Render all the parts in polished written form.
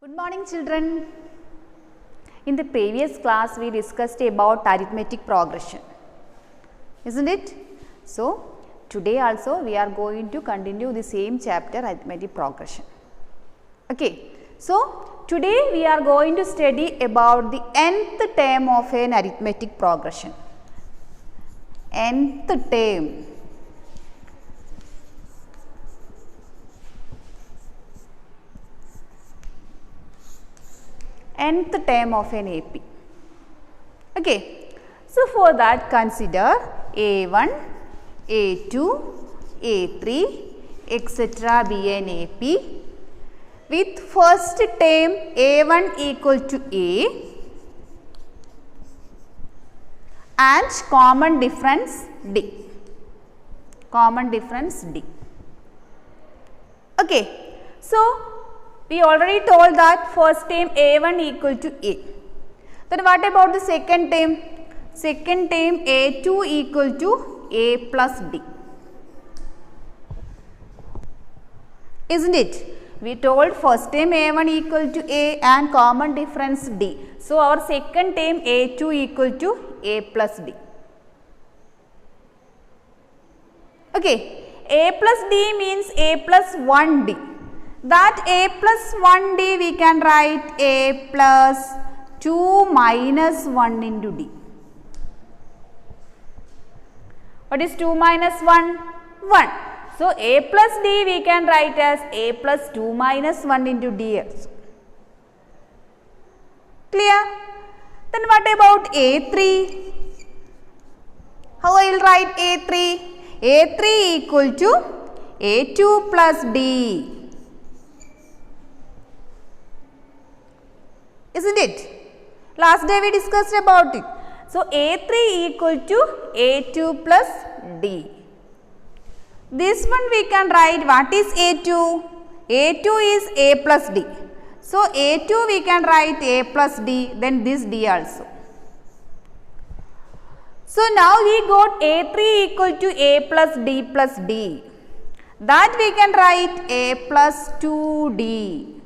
Good morning children. In the previous class we discussed about arithmetic progression, isn't it? So today also we are going to continue the same chapter, arithmetic progression. Okay. So today we are going to study about the nth term of an arithmetic progression. Nth term. Nth term of an AP. Okay. So for that consider A1, A2, A3 etc. be an AP with first term A1 equal to A and common difference D. Common difference D. Okay. So we already told that first term A1 equal to A. Then what about the second term? Second term A2 equal to A plus D. Isn't it? We told first term A1 equal to A and common difference D. So our second term A2 equal to A plus D. Okay. A plus D means A plus 1D. That A plus 1D we can write A plus 2 minus 1 into D. What is 2 minus 1? 1. So A plus D we can write as A plus 2 minus 1 into D also. Clear? Then what about A3? How I will write A3? A3 equal to A2 plus D. Isn't it? Last day we discussed about it. So A3 equal to A2 plus D. This one we can write what is A2? A2 is A plus D. So A2 we can write A plus D, then this D also. So now we got A3 equal to A plus D plus D. That we can write A plus 2D.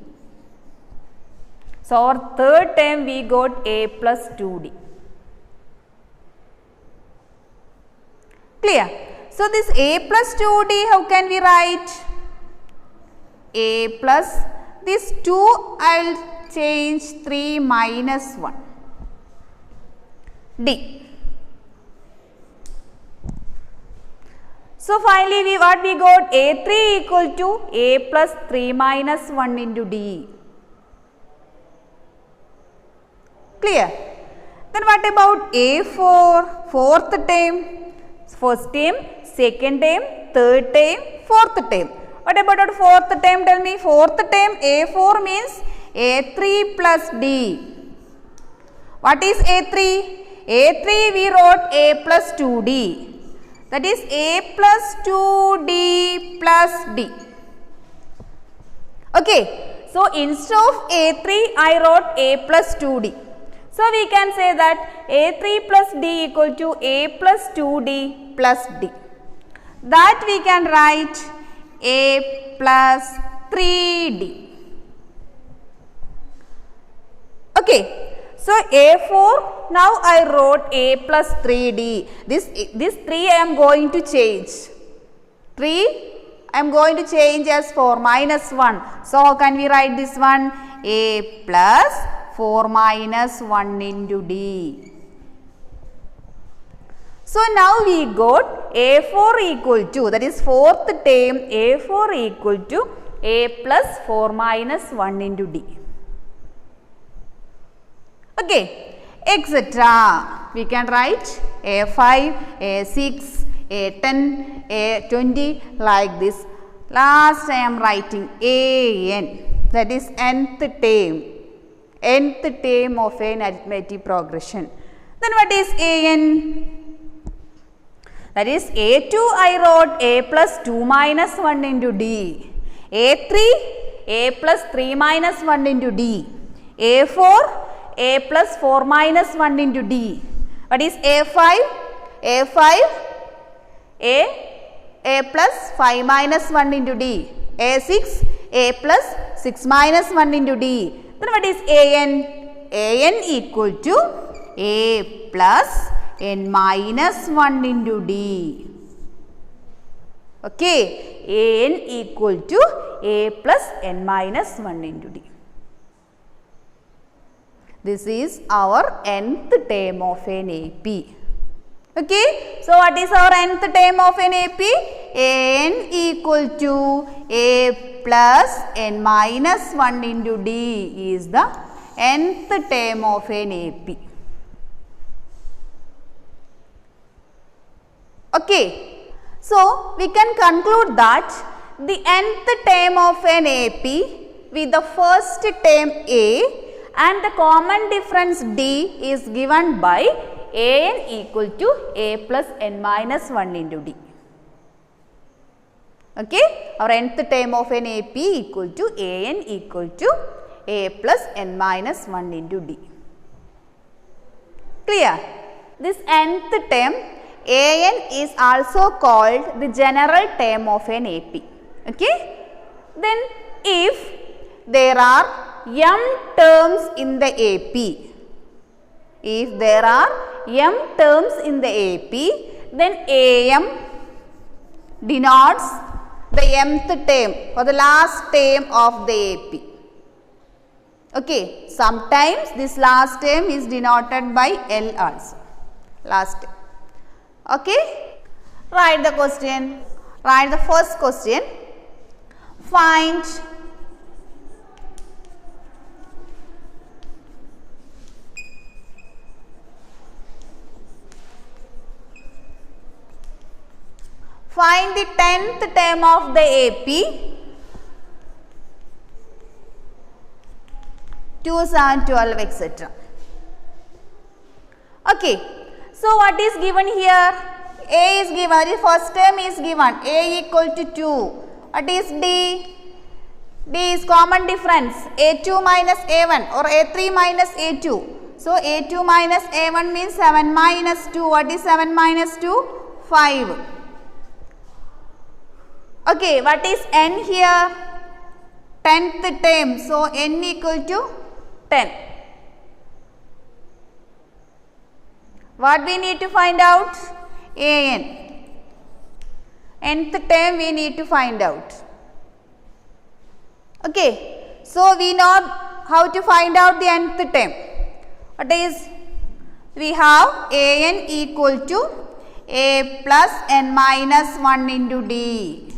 So our third term we got A plus 2D. Clear? So this A plus 2D, how can we write? A plus this 2 I will change 3 minus 1. D. So finally what we got? A3 equal to A plus 3 minus 1 into D. Clear? Then what about A4? Fourth term. First term, second term, third term, fourth term. What about fourth term? Tell me. Fourth term A4 means A3 plus D. What is A3? A3 we wrote A plus 2D. That is A plus 2D plus D. Okay. So instead of A3 I wrote A plus 2D. So we can say that A3 plus D equal to A plus 2D plus D. That we can write A plus 3D. Okay. So A4, now I wrote A plus 3D. This 3 I am going to change. 3 I am going to change as 4 minus 1. So how can we write this one? A plus 4 minus 1 into D. So now we got A4 equal to, that is fourth term A4 equal to A plus 4 minus 1 into D. Okay, etc. We can write A5, A6, A10, A20 like this. Last I am writing AN, that is nth term. Nth term of an arithmetic progression. Then what is AN? That is A2 I wrote A plus 2 minus 1 into D. A3 A plus 3 minus 1 into D. A4 A plus 4 minus 1 into D. What is A5? A5 A plus 5 minus 1 into D. A6 A plus 6 minus 1 into D. Then what is an? An equal to a plus n minus 1 into d. Okay, an equal to a plus n minus 1 into d. This is our nth term of an AP. Okay, so what is our nth term of an AP? An equal to a plus n minus 1 into d is the nth term of an AP. Okay, so we can conclude that the nth term of an AP with the first term a and the common difference d is given by an equal to a plus n minus 1 into d. Okay, our nth term of an AP equal to an equal to a plus n minus 1 into d. Clear? This nth term an is also called the general term of an AP. Okay? Then if there are m terms in the AP, if there are m terms in the AP, then am denotes the mth term or the last term of the AP. Okay, sometimes this last term is denoted by L also, last term. Okay, write the question. Write the first question. Find the 10th term of the AP. 2, 7, 12, etc. Okay, so what is given here? A is given, the first term is given, a equal to 2. What is d? D is common difference, a2 minus a1 or a3 minus a2. So a2 minus a1 means 7 minus 2. What is 7 minus 2? 5. Okay, what is n here? 10th term, so n equal to 10. What we need to find out? An. Nth term we need to find out. Okay, so we know how to find out the nth term. What is? We have an equal to a plus n minus 1 into d.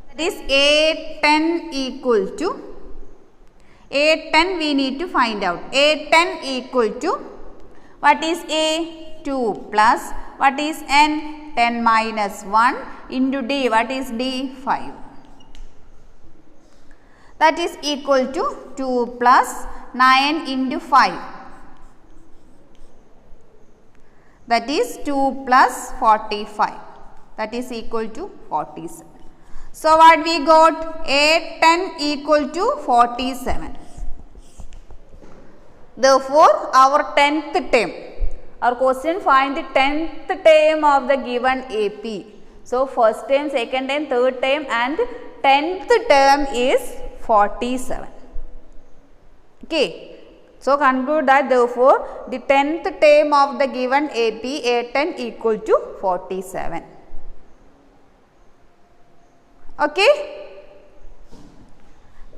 That is a10 equal to a10 we need to find out. A10 equal to what is a? 2 plus what is n? 10 minus 1 into d. What is d? 5. That is equal to 2 plus 9 into 5. That is 2 plus 45. That is equal to 47. So what we got? A10 equal to 47. Therefore, our 10th term. Our question, find the 10th term of the given AP. So first term, second term, third term and 10th term is 47. Okay. So conclude that therefore the 10th term of the given AP A10 equal to 47. Okay.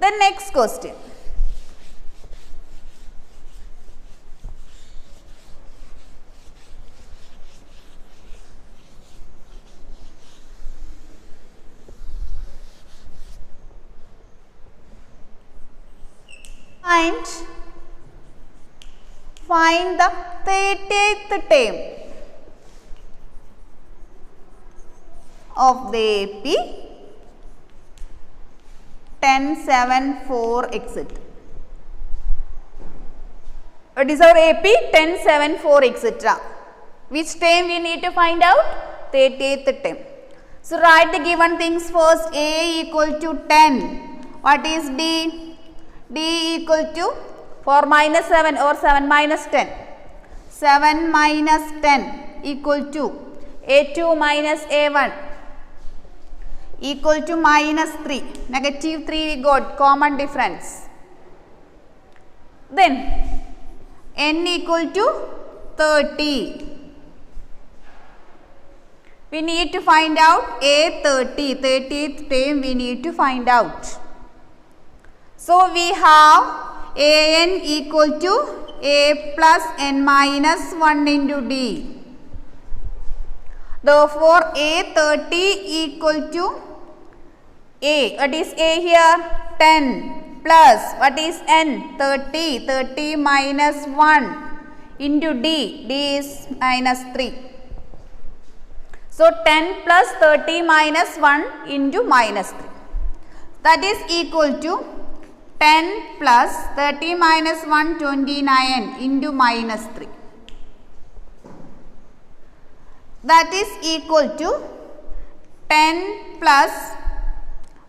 The next question. Find the 30th term of the AP 10, 7, 4, etc. What is our AP? 10, 7, 4, etc. Which term we need to find out? 30th term. So write the given things first. A equal to 10. What is D? D equal to 4 minus 7 or 7 minus 10. 7 minus 10 equal to A2 minus A1 equal to minus 3. Negative 3 we got, common difference. Then n equal to 30. We need to find out A30, 30th term we need to find out. So we have an equal to a plus n minus 1 into d. Therefore, A30 equal to A. What is A here? 10 plus what is n? 30. 30 minus 1 into d. D is minus 3. So, 10 plus 30 minus 1 into minus 3. That is equal to 10 plus 30 minus 1, 29 into minus 3. That is equal to 10 plus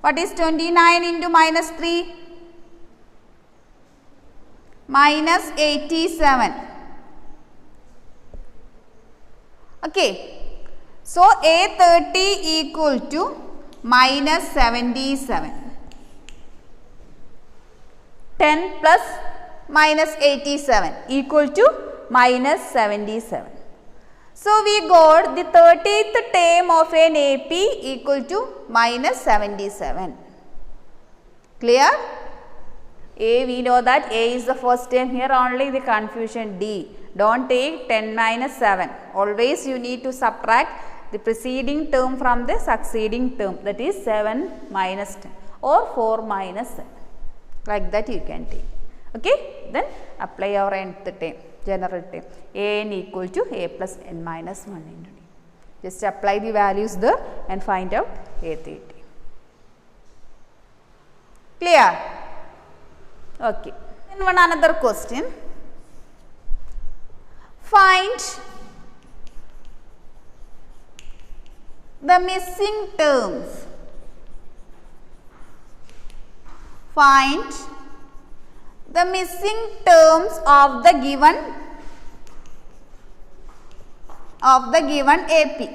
what is 29 into minus 3? Minus 87. Okay. So, A30 equal to minus 77. 10 plus minus 87 equal to minus 77. So, we got the 30th term of an AP equal to minus 77. Clear? A, we know that A is the first term, here only the confusion D. Don't take 10 minus 7. Always you need to subtract the preceding term from the succeeding term, that is 7 minus 10 or 4 minus 7. Like that you can take. Okay? Then apply our nth term, general term. An equal to A plus n minus 1 into d. Just apply the values there and find out A30. Clear? Okay. Then one another question. Find the missing terms. Find the missing terms of the given AP.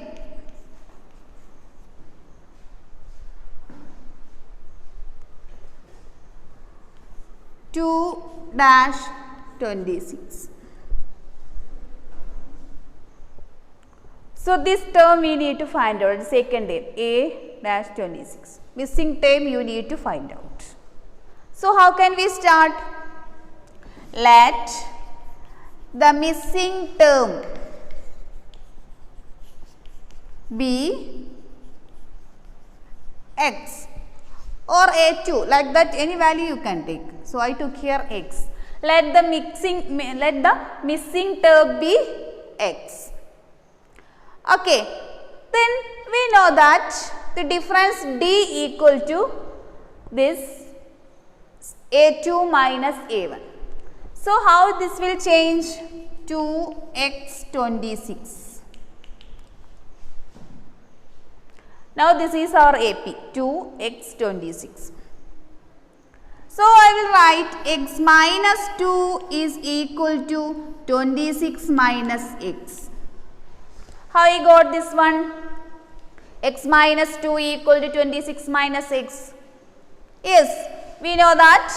(2-26). So, this term we need to find out, the second term A-26. Missing term you need to find out. So, how can we start? Let the missing term be x or A2, like that any value you can take. So, I took here x. Let the missing term be x. Okay. Then we know that the difference D equal to this A2 minus A1. So, how this will change? 2x26. Now, this is our AP 2x26. So, I will write x minus 2 is equal to 26 minus x. How I got this one? X minus 2 equal to 26 minus x. Yes, we know that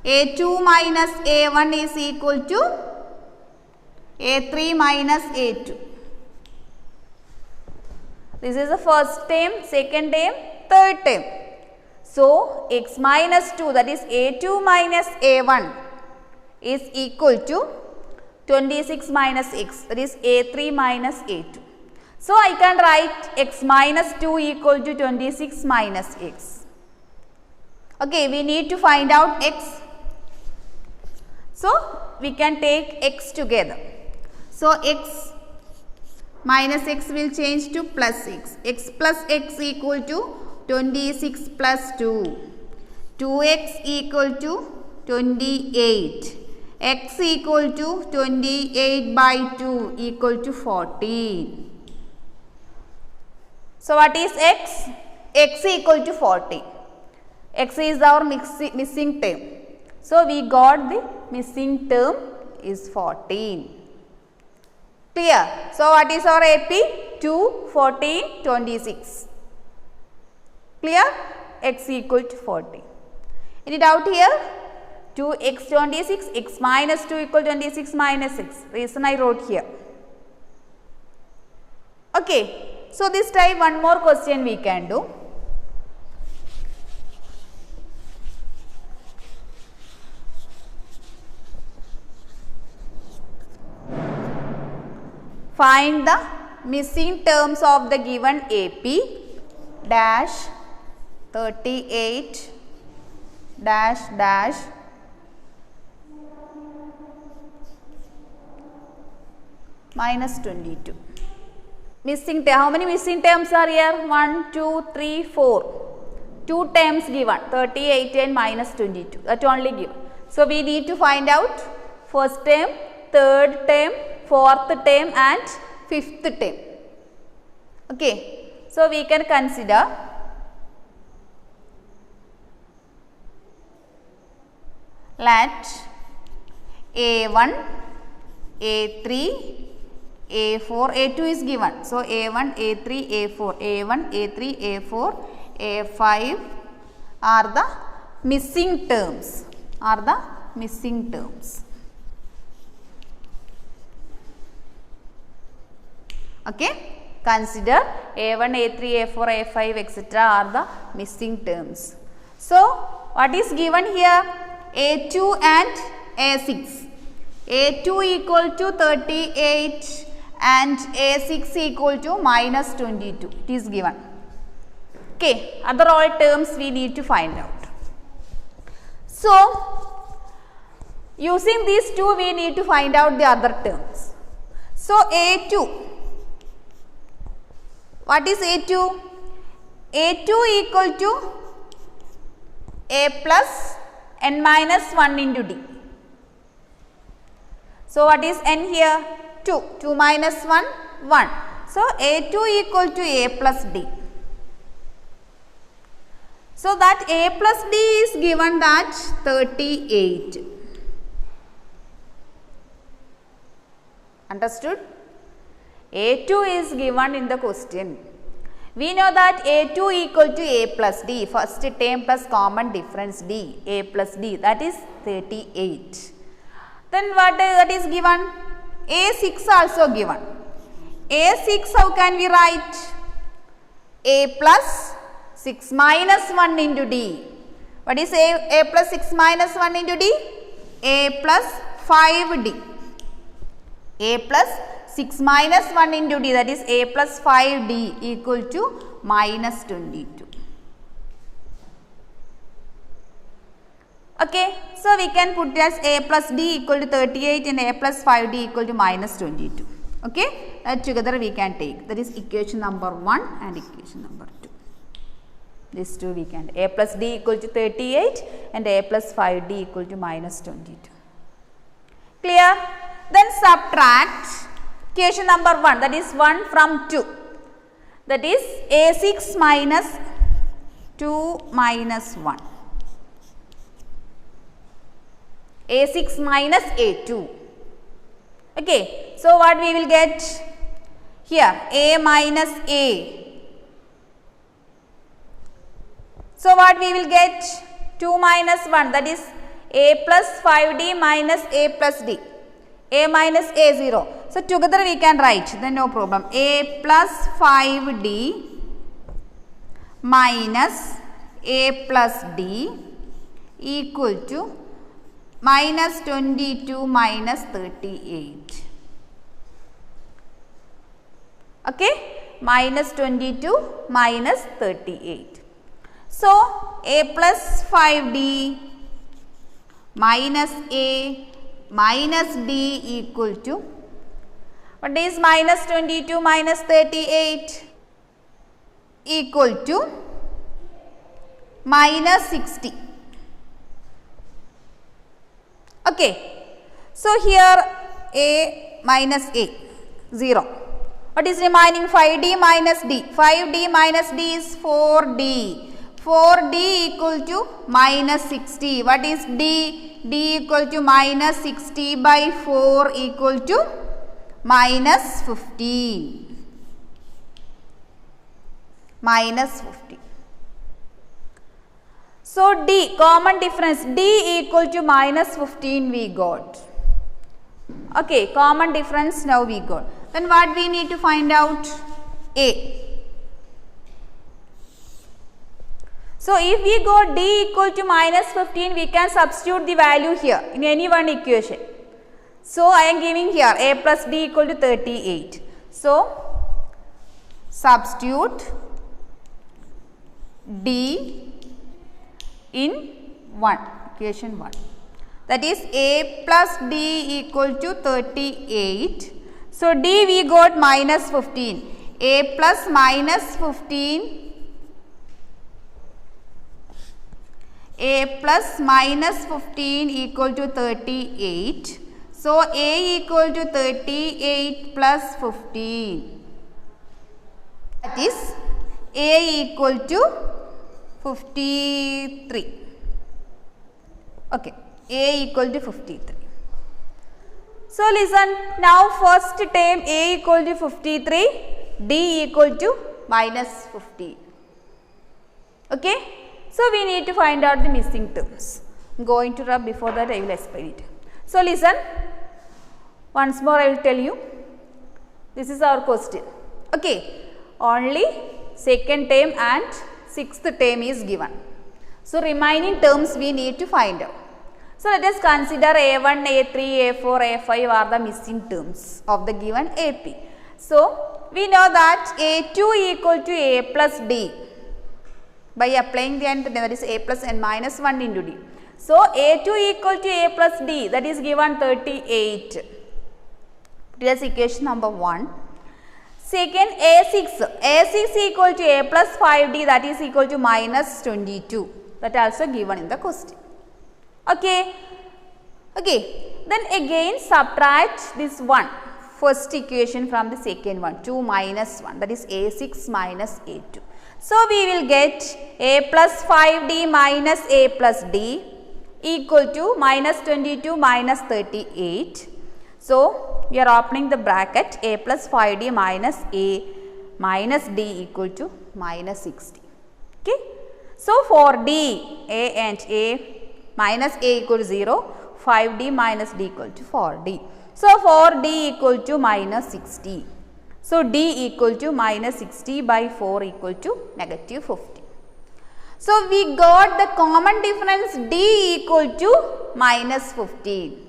A2 minus A1 is equal to A3 minus A2. This is the first term, second term, third term. So, x minus 2, that is A2 minus A1 is equal to 26 minus x, that is A3 minus A2. So, I can write x minus 2 equal to 26 minus x. Okay, we need to find out x. So, we can take x together. So, x minus x will change to plus x. X plus x equal to 26 plus 2. 2x equal to 28. X equal to 28 by 2 equal to 14. So, what is x? X equal to 14. X is our missing term. So, we got the missing term is 14. Clear? So, what is our AP? 2, 14, 26. Clear? X equal to 14. Any doubt here? 2x 26, x minus 2 equal 26 minus 6. Reason I wrote here. Okay. So, this type one more question we can do. Find the missing terms of the given AP dash 38 dash dash minus 22. Missing term. How many missing terms are here? 1, 2, 3, 4. 2 terms given, 38 and minus 22. That only given. So, we need to find out first term, third term, fourth term and fifth term. Okay. So, we can consider let A1, A3, A4, A2 is given. So, A1, A3, A4, A1, A3, A4, A5 are the missing terms, Okay. Consider A1, A3, A4, A5 etc. are the missing terms. So, what is given here? A2 and A6. A2 equal to 38 and A6 equal to minus 22. It is given. Okay. Other all terms we need to find out. So, using these two we need to find out the other terms. So, A2. What is A2? A2 equal to A plus n minus 1 into D. So, what is n here? 2. 2 minus 1, 1. So, A2 equal to A plus D. So, that A plus D is given that 38. Understood? A2 is given in the question. We know that A2 equal to A plus D, first term plus common difference D, A plus D, that is 38. Then what that is given? A6 also given. A6 how can we write? A plus 6 minus 1 into D. What is A plus 6 minus 1 into D? A plus 5D. A plus 6 minus 1 into D, that is A plus 5D equal to minus 22. Okay. So, we can put as A plus D equal to 38 and A plus 5D equal to minus 22. Okay. That together we can take. That is equation number 1 and equation number 2. These two we can. A plus D equal to 38 and A plus 5D equal to minus 22. Clear? Then subtract equation number 1, that is 1 from 2. That is A6 minus 2 minus 1. A6 minus A2. Okay. So, what we will get here? A minus A. So, what we will get? 2 minus 1, that is A plus 5D minus A plus D. A minus A 0. So, together we can write, then no problem. A plus 5D minus A plus D equal to minus 22 minus 38. Okay, minus 22 minus 38. So, A plus 5D minus A minus D equal to, what is minus 22 minus 38? Equal to minus 60. Okay. So, here A minus A 0. What is remaining? 5D minus D. 5D minus D is 4D. 4D equal to minus 60. What is D? D equal to minus 60 by 4 equal to minus 15. Minus 15. So, So D, common difference, D equal to minus 15 we got. Okay, common difference now we got. Then what we need to find out? A. So if we got D equal to minus 15, we can substitute the value here in any one equation. So I am giving here A plus D equal to 38. So substitute D in 1, equation 1. That is A plus D equal to 38. So D we got minus 15. A plus minus 15. A plus minus 15 equal to 38. So A equal to 38 plus 15. That is A equal to 53. Okay, A equal to 53. So listen, now first term A equal to 53, D equal to minus 15. Okay, so we need to find out the missing terms. I am going to rub, before that I will explain it. So listen, once more I will tell you, this is our question. Okay, only second term and sixth term is given. So remaining terms we need to find out. So let us consider A1, A3, A4, A5 are the missing terms of the given AP. So we know that A2 equal to A plus D by applying the n, that is A plus n minus 1 into D. So A2 equal to A plus D, that is given 38. That is equation number 1. Second A6 equal to A plus 5D, that is equal to minus 22. That also given in the question. Okay. Then again subtract this one, first equation from the second one, 2 minus 1, that is A6 minus A2. So we will get A plus 5D minus A plus D equal to minus 22 minus 38. So we are opening the bracket, A plus 5D minus A minus D equal to minus 60. Okay. So for D, A and A, minus A equal to 0, 5D minus D equal to 4D. So for D equal to minus 60. So D equal to minus 60 by 4 equal to negative 50. So we got the common difference D equal to minus 15.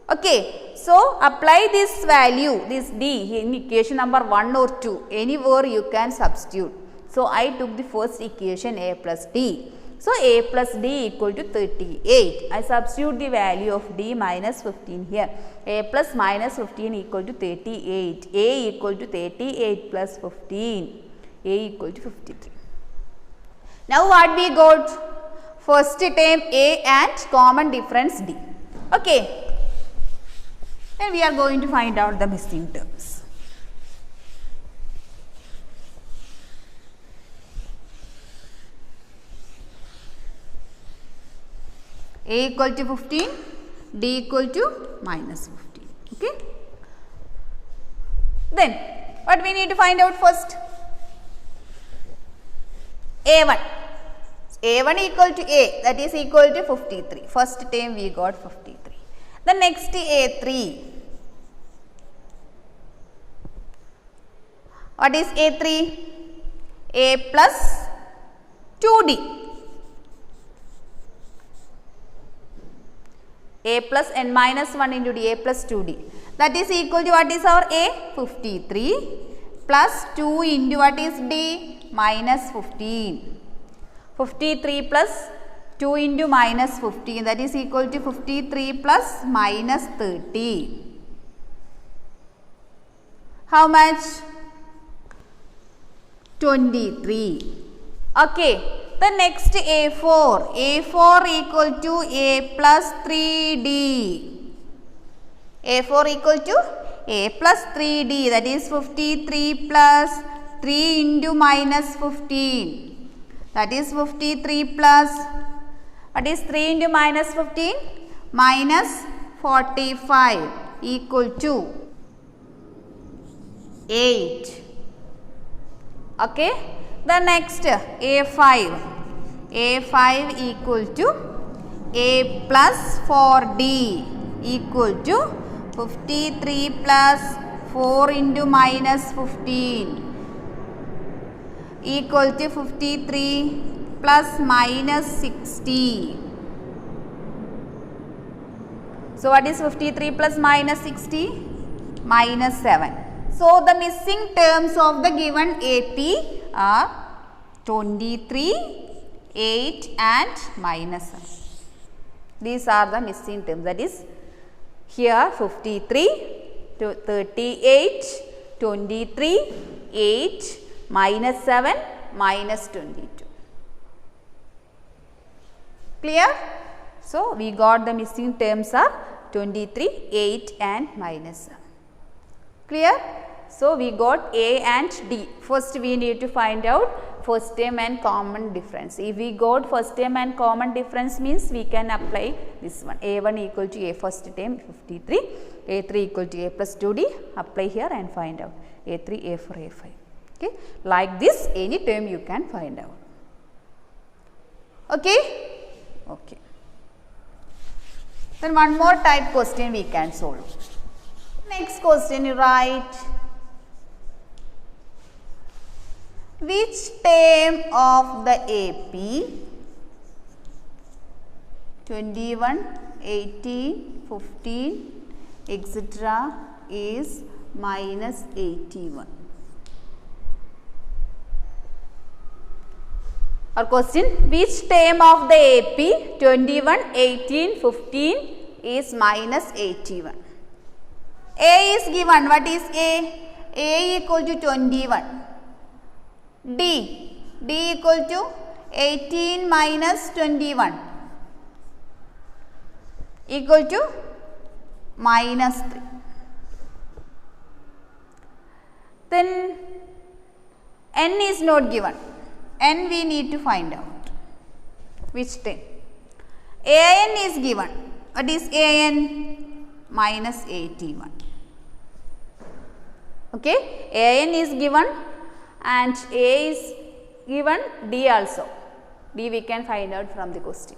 Okay, so apply this value, this D in equation number 1 or 2, anywhere you can substitute. So I took the first equation A plus D. So A plus D equal to 38. I substitute the value of D minus 15 here. A plus minus 15 equal to 38. A equal to 38 plus 15. A equal to 53. Now what we got? First term A and common difference D. Okay. Then we are going to find out the missing terms. A equal to 15, D equal to minus 15. Okay. Then what we need to find out first? A1. A1 equal to A, that is equal to 53. First term we got 53. The next A3. What is A3? A plus 2D. A plus n minus 1 into D, A plus 2D. That is equal to what is our A? 53 plus 2 into what is D? Minus 15. 53 plus 2 into minus 15, that is equal to 53 plus minus 30. How much? 23. Okay. The next A4. A4 equal to A plus 3D. A4 equal to A plus 3D, that is 53 plus 3 into minus 15. That is 53 plus, what is 3 into minus 15? Minus 45 equal to 8. Okay. The next A5. A5 equal to A plus 4D equal to 53 plus 4 into minus 15 equal to 53 plus minus 60. So what is 53 plus minus 60? Minus 7. So the missing terms of the given AP are 23, 8 and minus 7. These are the missing terms, that is here 53, 38, 23, 8, minus 7, minus 22. Clear? So we got the missing terms are 23, 8 and minus 7. Clear? So we got A and D. First we need to find out first term and common difference. If we got first term and common difference means we can apply this one. A1 equal to A first term 53, A3 equal to A plus 2D. Apply here and find out A3, A4, A5. Okay. Like this any term you can find out. Okay. Okay. Then one more type question we can solve. Next question you write, which term of the AP 21, 18, 15 etc. is minus 81? Our question, which term of the AP 21, 18, 15 is minus 81? A is given. What is A? A equal to 21. D equal to 18 minus 21 equal to minus 3. Then N is not given. N we need to find out. Which term? AN is given. What is AN? Minus 81. Okay. AN is given and A is given, D also. D we can find out from the question.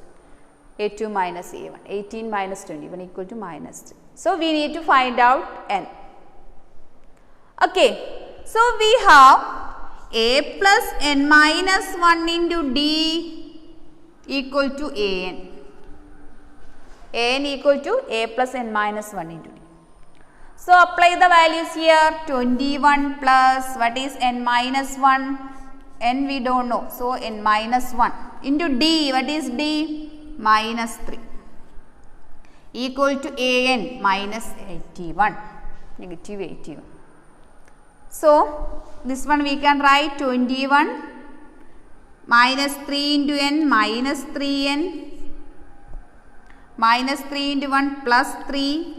A2 minus A1. 18 minus 21 equal to minus 3. So we need to find out N. Okay. So we have A plus N minus 1 into D equal to AN. AN equal to A plus N minus 1 into D. So apply the values here. 21 plus what is N minus 1? N we don't know. So N minus 1 into D. What is D? Minus 3 equal to AN minus 81. Negative 81. So this one we can write 21 minus 3 into N minus 3N minus 3 into 1 plus 3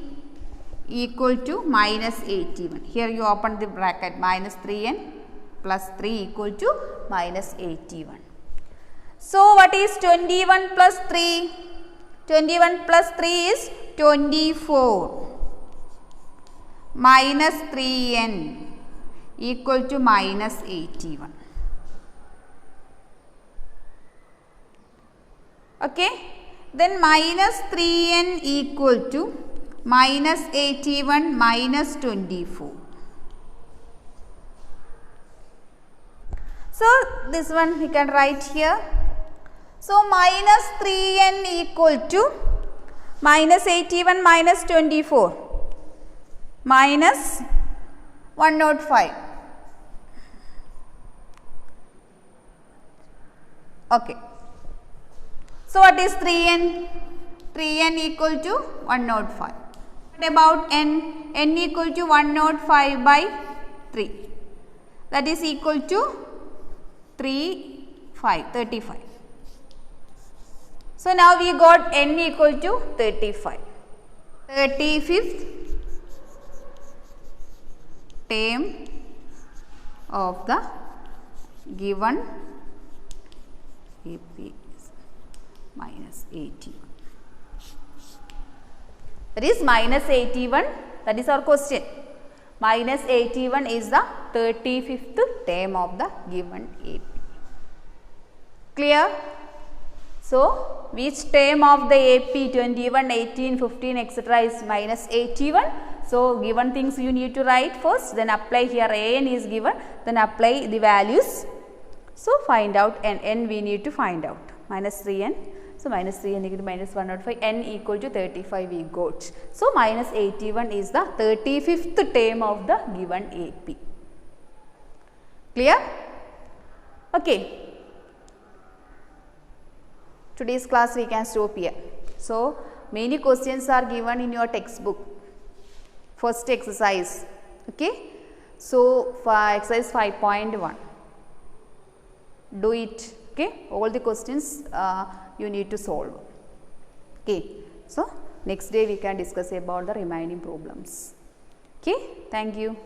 equal to minus 81. Here you open the bracket, minus 3N plus 3 equal to minus 81. So what is 21 plus 3? 21 plus 3 is 24 minus 3N equal to minus 81. Okay. Then minus 3N equal to minus 81 minus 24. So this one we can write here. So minus 3N equal to minus 81 minus 24 minus 105. Okay. So what is 3N? 3N equal to 105. What about N? N equal to 105 by 3. That is equal to 35. So now we got N equal to 35. 35th term of the given AP is minus 81. That is minus 81. That is our question. Minus 81 is the 35th term of the given AP. Clear? So, which term of the AP 21, 18, 15 etc. is minus 81? So, given things you need to write first, then apply here an is given, then apply the values. So, find out n we need to find out minus 3n. So, minus 3n equal to minus 105, n equal to 35 we got. So, minus 81 is the 35th term of the given AP. Clear? Okay. Today's class we can stop here. So, many questions are given in your textbook. First exercise. Okay. So, for exercise 5.1. Do it. Okay. All the questions you need to solve. Okay. So, next day we can discuss about the remaining problems. Okay. Thank you.